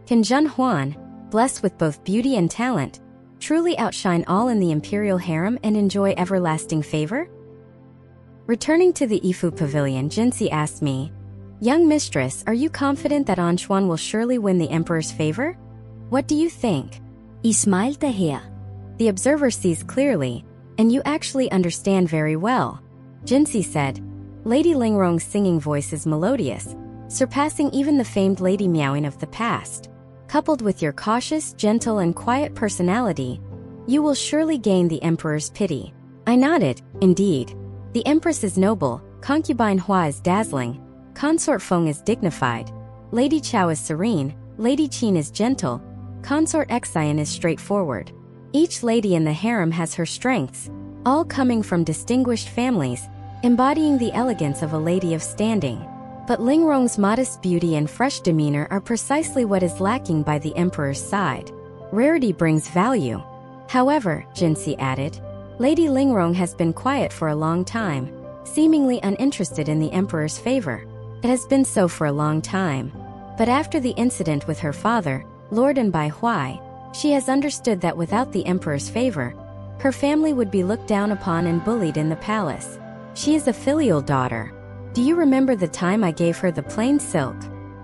Can Zhen Huan, blessed with both beauty and talent, truly outshine all in the imperial harem and enjoy everlasting favor? Returning to the Ifu pavilion, Jinxi asked me, "Young mistress, are you confident that Anchuan will surely win the emperor's favor? What do you think?" He smiled at her. "The observer sees clearly, and you actually understand very well," Jinxi said. Lady Lingrong's singing voice is melodious, surpassing even the famed Lady Miaoing of the past. Coupled with your cautious, gentle, and quiet personality, you will surely gain the emperor's pity. I nodded. Indeed. The empress is noble, concubine Hua is dazzling, consort Feng is dignified, Lady Chao is serene, Lady Qin is gentle, consort Xian is straightforward. Each lady in the harem has her strengths, all coming from distinguished families, embodying the elegance of a lady of standing. But Lingrong's modest beauty and fresh demeanor are precisely what is lacking by the emperor's side. Rarity brings value. However, Jinxi added, Lady Lingrong has been quiet for a long time, seemingly uninterested in the emperor's favor. It has been so for a long time. But after the incident with her father, Lord Anbai Huai, she has understood that without the emperor's favor, her family would be looked down upon and bullied in the palace. She is a filial daughter. Do you remember the time I gave her the plain silk?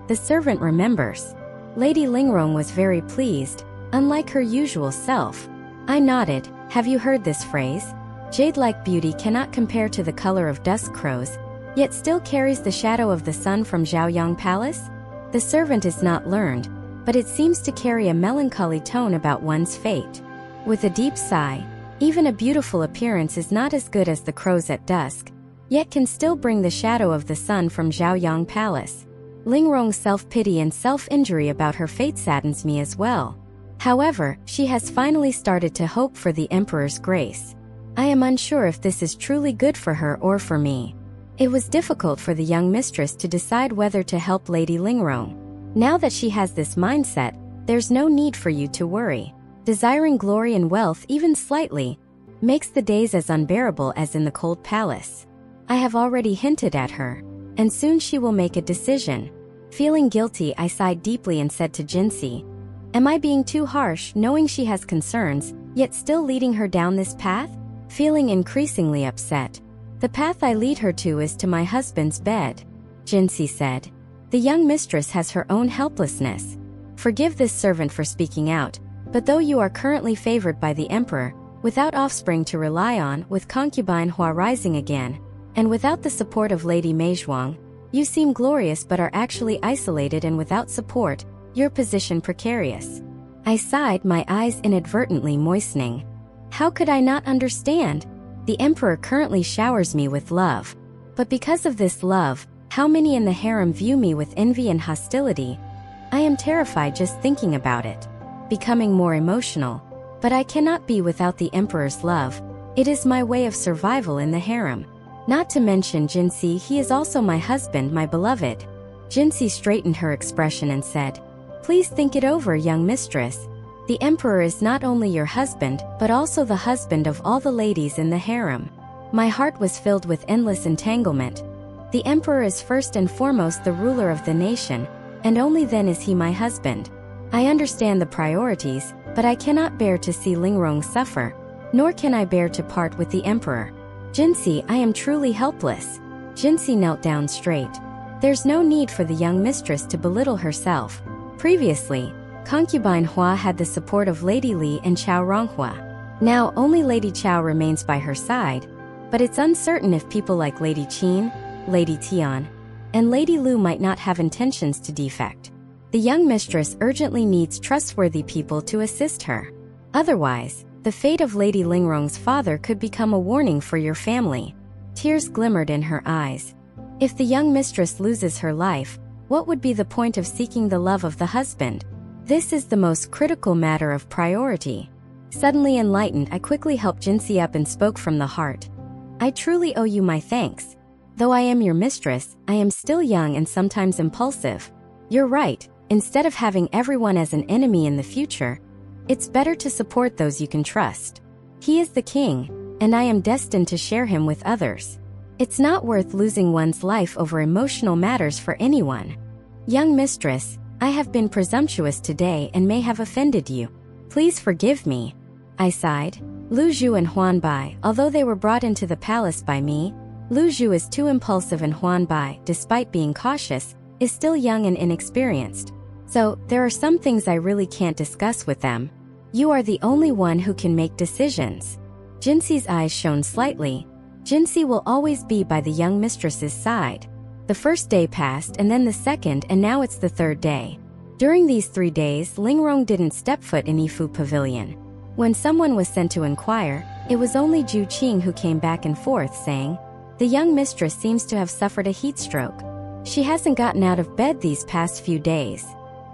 The servant remembers. Lady Lingrong was very pleased, unlike her usual self. I nodded. Have you heard this phrase? Jade-like beauty cannot compare to the color of dusk crows, yet still carries the shadow of the sun from Zhaoyang Palace? The servant is not learned, but it seems to carry a melancholy tone about one's fate. With a deep sigh, even a beautiful appearance is not as good as the crows at dusk, yet can still bring the shadow of the sun from Zhaoyang Palace. Lingrong's self-pity and self-injury about her fate saddens me as well. However, she has finally started to hope for the emperor's grace. I am unsure if this is truly good for her or for me. It was difficult for the young mistress to decide whether to help Lady Lingrong. Now that she has this mindset, there's no need for you to worry. Desiring glory and wealth even slightly makes the days as unbearable as in the cold palace. I have already hinted at her, and soon she will make a decision. Feeling guilty, I sighed deeply and said to Jinxi, am I being too harsh, knowing she has concerns, yet still leading her down this path? Feeling increasingly upset, the path I lead her to is to my husband's bed, Jinxi said. The young mistress has her own helplessness. Forgive this servant for speaking out, but though you are currently favored by the emperor, without offspring to rely on, with concubine Hua rising again, and without the support of Lady Meizhuang, you seem glorious but are actually isolated and without support, your position precarious. I sighed, my eyes inadvertently moistening. How could I not understand? The emperor currently showers me with love. But because of this love, how many in the harem view me with envy and hostility? I am terrified just thinking about it. Becoming more emotional. But I cannot be without the emperor's love. It is my way of survival in the harem. Not to mention Jinxi, he is also my husband, my beloved. Jinxi straightened her expression and said, please think it over, young mistress. The emperor is not only your husband, but also the husband of all the ladies in the harem. My heart was filled with endless entanglement. The emperor is first and foremost the ruler of the nation, and only then is he my husband. I understand the priorities, but I cannot bear to see Lingrong suffer, nor can I bear to part with the emperor. Jinxi, I am truly helpless. Jinxi knelt down straight. There's no need for the young mistress to belittle herself. Previously, concubine Hua had the support of Lady Li and Chao Ronghua. Now only Lady Chao remains by her side, but it's uncertain if people like Lady Qin, Lady Tian, and Lady Lu might not have intentions to defect. The young mistress urgently needs trustworthy people to assist her. Otherwise, the fate of Lady Lingrong's father could become a warning for your family. Tears glimmered in her eyes. If the young mistress loses her life, what would be the point of seeking the love of the husband? This is the most critical matter of priority. Suddenly enlightened, I quickly helped Jinxi up and spoke from the heart. I truly owe you my thanks. Though I am your mistress, I am still young and sometimes impulsive. You're right, instead of having everyone as an enemy in the future, it's better to support those you can trust. He is the king, and I am destined to share him with others. It's not worth losing one's life over emotional matters for anyone. Young mistress, I have been presumptuous today and may have offended you. Please forgive me. I sighed. Lu Zhu and Huan Bai, although they were brought into the palace by me, Lu Zhu is too impulsive and Huan Bai, despite being cautious, is still young and inexperienced. So, there are some things I really can't discuss with them. You are the only one who can make decisions. Jinxi's eyes shone slightly. Jinxi will always be by the young mistress's side. The first day passed and then the second and now it's the third day. During these 3 days, Lingrong didn't step foot in Yifu Pavilion. When someone was sent to inquire, it was only Zhu Qing who came back and forth saying, "The young mistress seems to have suffered a heat stroke. She hasn't gotten out of bed these past few days."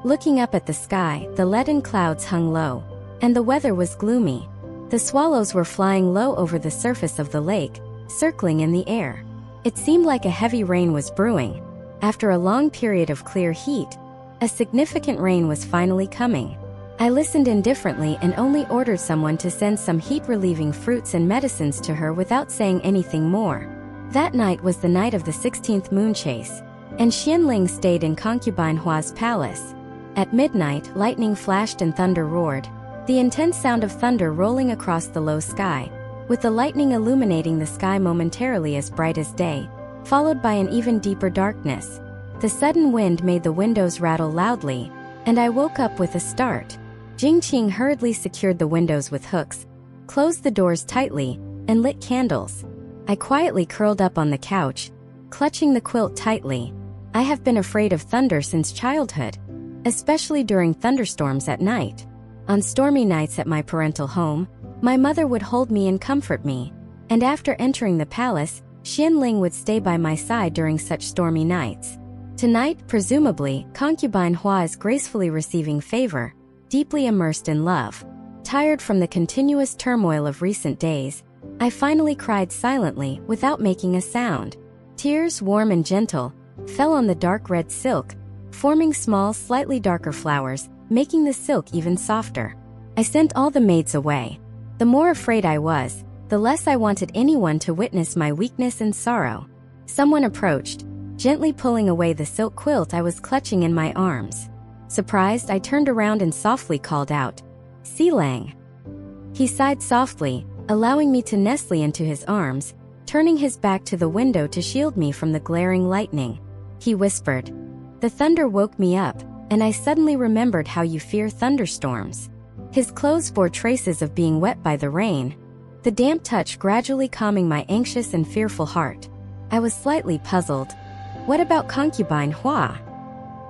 Looking up at the sky, the leaden clouds hung low, and the weather was gloomy. The swallows were flying low over the surface of the lake, circling in the air. It seemed like a heavy rain was brewing. After a long period of clear heat, a significant rain was finally coming. I listened indifferently and only ordered someone to send some heat-relieving fruits and medicines to her without saying anything more. That night was the night of the 16th moon chase, and Xianling stayed in concubine Hua's palace. At midnight, lightning flashed and thunder roared, the intense sound of thunder rolling across the low sky, with the lightning illuminating the sky momentarily as bright as day, followed by an even deeper darkness. The sudden wind made the windows rattle loudly, and I woke up with a start. Jingqing hurriedly secured the windows with hooks, closed the doors tightly, and lit candles. I quietly curled up on the couch, clutching the quilt tightly. I have been afraid of thunder since childhood, especially during thunderstorms at night. On stormy nights at my parental home, my mother would hold me and comfort me, and after entering the palace, Xianling would stay by my side during such stormy nights. Tonight, presumably, concubine Hua is gracefully receiving favor, deeply immersed in love. Tired from the continuous turmoil of recent days, I finally cried silently without making a sound. Tears, warm and gentle, fell on the dark red silk, forming small, slightly darker flowers, making the silk even softer. I sent all the maids away. The more afraid I was, the less I wanted anyone to witness my weakness and sorrow. Someone approached, gently pulling away the silk quilt I was clutching in my arms. Surprised, I turned around and softly called out, "Xilang." He sighed softly, allowing me to nestle into his arms, turning his back to the window to shield me from the glaring lightning. He whispered. The thunder woke me up, and I suddenly remembered how you fear thunderstorms. His clothes bore traces of being wet by the rain, the damp touch gradually calming my anxious and fearful heart. I was slightly puzzled. What about concubine Hua?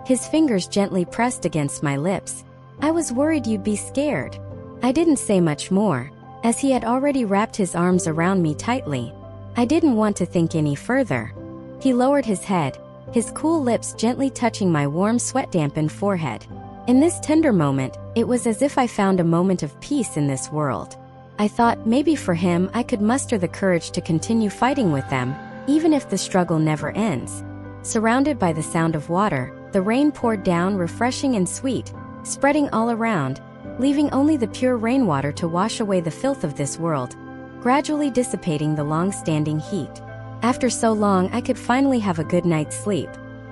His fingers gently pressed against my lips. I was worried you'd be scared. I didn't say much more, as he had already wrapped his arms around me tightly. I didn't want to think any further. He lowered his head, his cool lips gently touching my warm sweat-dampened forehead. In this tender moment, it was as if I found a moment of peace in this world. I thought maybe for him I could muster the courage to continue fighting with them, even if the struggle never ends. Surrounded by the sound of water, the rain poured down refreshing and sweet, spreading all around, leaving only the pure rainwater to wash away the filth of this world, gradually dissipating the long-standing heat. After so long, I could finally have a good night's sleep.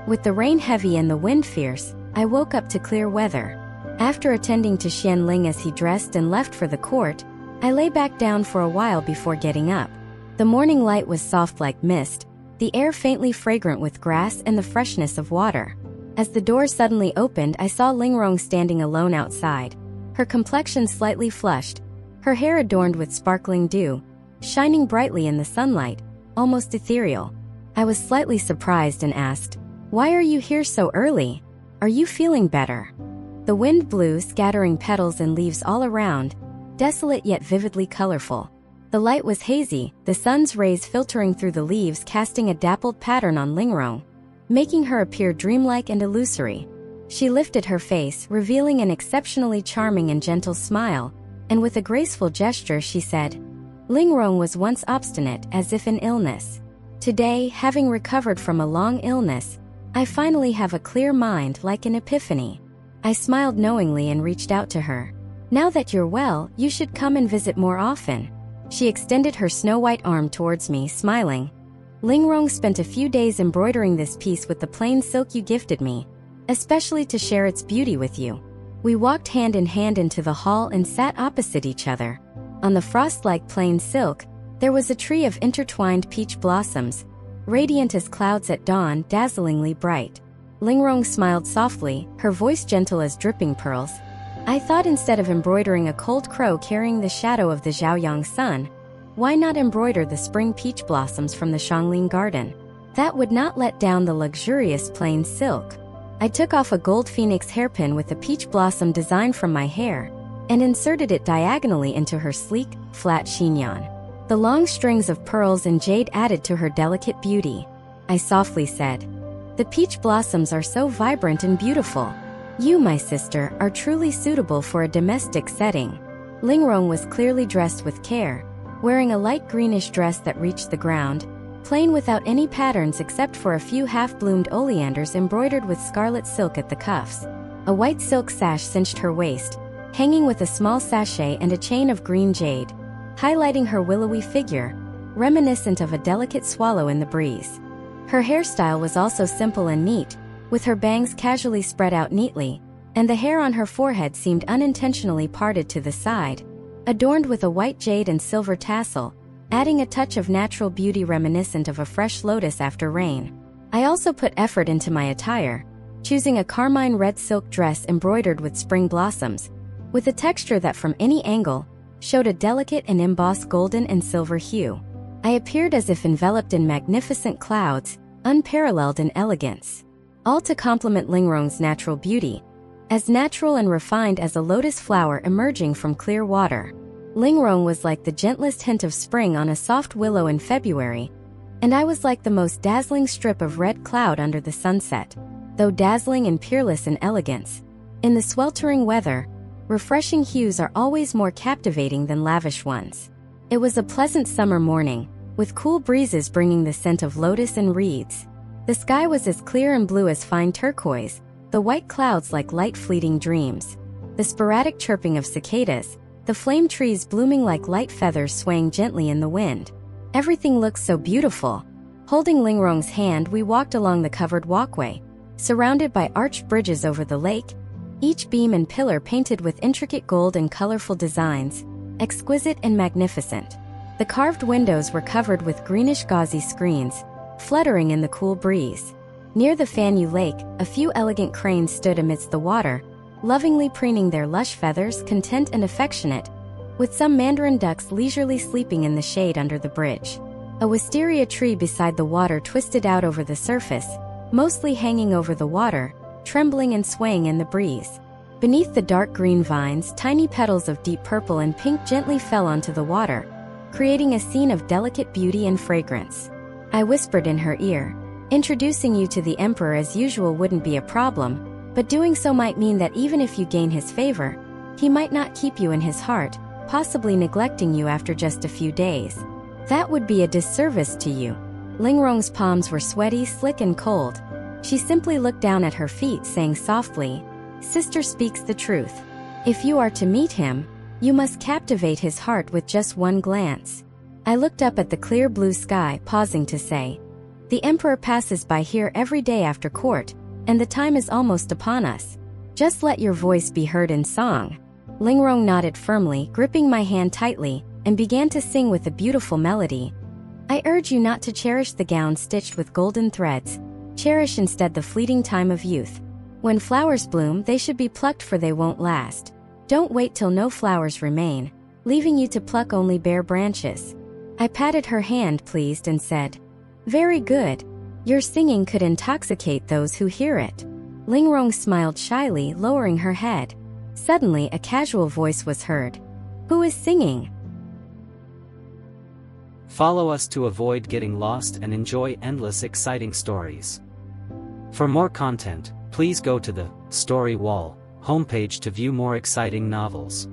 With the rain heavy and the wind fierce, I woke up to clear weather. After attending to Xianling as he dressed and left for the court, I lay back down for a while before getting up. The morning light was soft like mist, the air faintly fragrant with grass and the freshness of water. As the door suddenly opened, I saw Lingrong standing alone outside, her complexion slightly flushed, her hair adorned with sparkling dew, shining brightly in the sunlight, almost ethereal. I was slightly surprised and asked, "Why are you here so early? Are you feeling better?" The wind blew, scattering petals and leaves all around, desolate yet vividly colorful. The light was hazy, the sun's rays filtering through the leaves casting a dappled pattern on Lingrong, making her appear dreamlike and illusory. She lifted her face, revealing an exceptionally charming and gentle smile, and with a graceful gesture she said, "Lingrong was once obstinate, as if in illness. Today, having recovered from a long illness, I finally have a clear mind like an epiphany." I smiled knowingly and reached out to her. "Now that you're well, you should come and visit more often." She extended her snow-white arm towards me, smiling. "Lingrong spent a few days embroidering this piece with the plain silk you gifted me. especially to share its beauty with you. We walked hand in hand into the hall and sat opposite each other. On the frost-like plain silk, there was a tree of intertwined peach blossoms, radiant as clouds at dawn, dazzlingly bright. Lingrong smiled softly, her voice gentle as dripping pearls. I thought instead of embroidering a cold crow carrying the shadow of the Zhaoyang sun, why not embroider the spring peach blossoms from the Xiangling garden? That would not let down the luxurious plain silk. I took off a gold phoenix hairpin with a peach blossom design from my hair and inserted it diagonally into her sleek, flat chignon. The long strings of pearls and jade added to her delicate beauty. I softly said, "The peach blossoms are so vibrant and beautiful. You, my sister, are truly suitable for a domestic setting." Lingrong was clearly dressed with care, wearing a light greenish dress that reached the ground, plain without any patterns except for a few half-bloomed oleanders embroidered with scarlet silk at the cuffs. A white silk sash cinched her waist, hanging with a small sachet and a chain of green jade, highlighting her willowy figure, reminiscent of a delicate swallow in the breeze. Her hairstyle was also simple and neat, with her bangs casually spread out neatly, and the hair on her forehead seemed unintentionally parted to the side, adorned with a white jade and silver tassel, adding a touch of natural beauty reminiscent of a fresh lotus after rain. I also put effort into my attire, choosing a carmine red silk dress embroidered with spring blossoms, with a texture that from any angle showed a delicate and embossed golden and silver hue. I appeared as if enveloped in magnificent clouds, unparalleled in elegance, all to complement Lingrong's natural beauty, as natural and refined as a lotus flower emerging from clear water. Lingrong was like the gentlest hint of spring on a soft willow in February, and I was like the most dazzling strip of red cloud under the sunset, though dazzling and peerless in elegance. In the sweltering weather, refreshing hues are always more captivating than lavish ones. It was a pleasant summer morning, with cool breezes bringing the scent of lotus and reeds. The sky was as clear and blue as fine turquoise, the white clouds like light fleeting dreams. The sporadic chirping of cicadas, the flame trees blooming like light feathers swaying gently in the wind. Everything looked so beautiful. Holding Lingrong's hand, we walked along the covered walkway, surrounded by arched bridges over the lake, each beam and pillar painted with intricate gold and colorful designs, exquisite and magnificent. The carved windows were covered with greenish gauzy screens, fluttering in the cool breeze. Near the Fanyu Lake, a few elegant cranes stood amidst the water, lovingly preening their lush feathers, content and affectionate, with some mandarin ducks leisurely sleeping in the shade under the bridge. A wisteria tree beside the water twisted out over the surface, mostly hanging over the water, trembling and swaying in the breeze. Beneath the dark green vines, tiny petals of deep purple and pink gently fell onto the water, creating a scene of delicate beauty and fragrance. I whispered in her ear, "Introducing you to the emperor as usual wouldn't be a problem, but doing so might mean that even if you gain his favor, he might not keep you in his heart, possibly neglecting you after just a few days. That would be a disservice to you." Lingrong's palms were sweaty, slick and cold. She simply looked down at her feet, saying softly, "Sister speaks the truth. If you are to meet him, you must captivate his heart with just one glance." I looked up at the clear blue sky, pausing to say, "The emperor passes by here every day after court, and the time is almost upon us. Just let your voice be heard in song." Lingrong nodded firmly, gripping my hand tightly, and began to sing with a beautiful melody. "I urge you not to cherish the gown stitched with golden threads. Cherish instead the fleeting time of youth. When flowers bloom, they should be plucked, for they won't last. Don't wait till no flowers remain, leaving you to pluck only bare branches." I patted her hand, pleased, and said, "Very good. Your singing could intoxicate those who hear it." Lingrong smiled shyly, lowering her head. Suddenly, a casual voice was heard. "Who is singing?" Follow us to avoid getting lost and enjoy endless exciting stories. For more content, please go to the Story Wall homepage to view more exciting novels.